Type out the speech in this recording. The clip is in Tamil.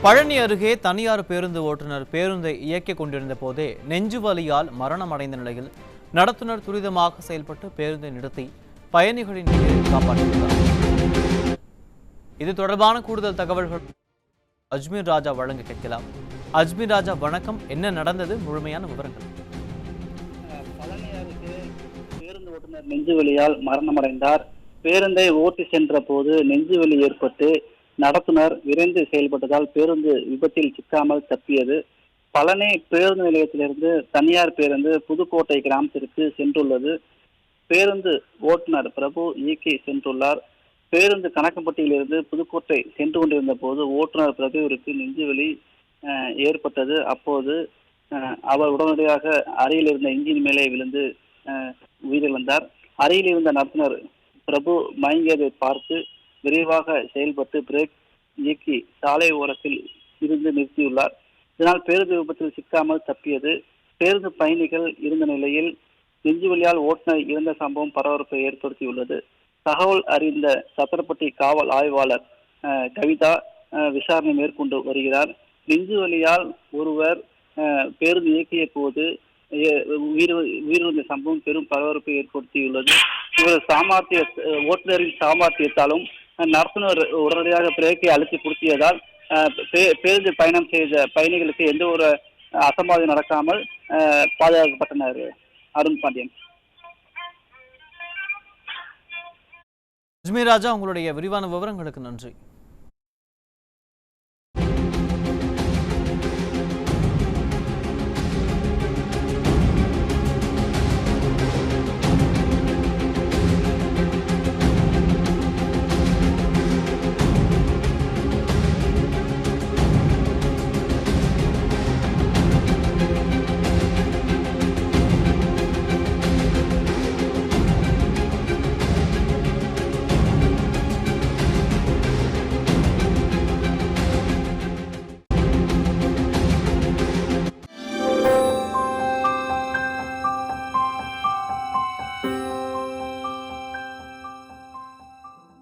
பழனி அருகே தனியார் பேருந்து ஓட்டுநர் பேருந்தை இயக்கிக் கொண்டிருந்த போதே நெஞ்சு வலியால் மரணம் அடைந்த நிலையில் நடத்துனர் துரிதமாக செயல்பட்டு பேருந்தை நிறுத்தி பயணிகளின் உயிரை காப்பாற்றியுள்ளார். இது தொடர்பான கூடுதல் தகவல்கள் அஜ்மீர் ராஜா வழங்க கேட்கலாம். அஜ்மீர் ராஜா வணக்கம், என்ன நடந்தது, முழுமையான விவரங்கள்? பழனி அருகே பேருந்து ஓட்டுநர் நெஞ்சுவலியால் மரணமடைந்தார். பேருந்தை ஓட்டி சென்ற போது நெஞ்சுவலி ஏற்பட்டு நடத்துனர் விரைந்து செயல்பட்டதால் பேருந்து விபத்தில் சிக்காமல் தப்பியது. பழனி பேருந்து நிலையத்திலிருந்து தனியார் பேருந்து புதுக்கோட்டை கிராமத்திற்கு சென்றுள்ளது. பேருந்து ஓட்டுநர் பிரபு இயக்கி சென்றுள்ளார். பேருந்து கணக்கம்பட்டியிலிருந்து புதுக்கோட்டை சென்று கொண்டிருந்த போது ஓட்டுநர் பிரபுவிற்கு நெஞ்சுவலி ஏற்பட்டது. அப்போது அவர் உடனடியாக அருகில் இருந்த இன்ஜின் மேலே விழுந்து உயிரிழந்தார். அருகில் இருந்த நடத்துனர் பிரபு மயங்கியதை பார்த்து விரைவாக செயல்பட்டு பிரேக் இயக்கி சாலை ஓரத்தில் இருந்து நிறுத்தியுள்ளார். இதனால் பேருந்து விபத்தில் சிக்காமல் தப்பியது. பேருந்து பயணிகள் இருந்த நிலையில் நெஞ்சுவலியால் ஓட்டுநர் இறந்த சம்பவம் பரபரப்பை ஏற்படுத்தியுள்ளது. தகவல் அறிந்த சத்திரப்பட்டி காவல் ஆய்வாளர் கவிதா விசாரணை மேற்கொண்டு வருகிறார். நெஞ்சுவலியால் ஒருவர் பேருந்து இயக்கிய போது உயிரிழந்த சம்பவம் பெரும் பரபரப்பை ஏற்படுத்தியுள்ளது. இவர் ஓட்டுநரின் சாமர்த்தியத்தாலும் நடத்துனர் உடனடியாக பிரேக்கை அழுத்தி கொடுத்தியதால் பேருந்து பயணம் செய்த பயணிகளுக்கு எந்த ஒரு அசம்பாவிதம் நடக்காமல் பாதுகாக்கப்பட்டனர். அருண் பாண்டியன். அஜ்மீர் ராஜா, உங்களுடைய விரிவான விவரங்களுக்கு நன்றி.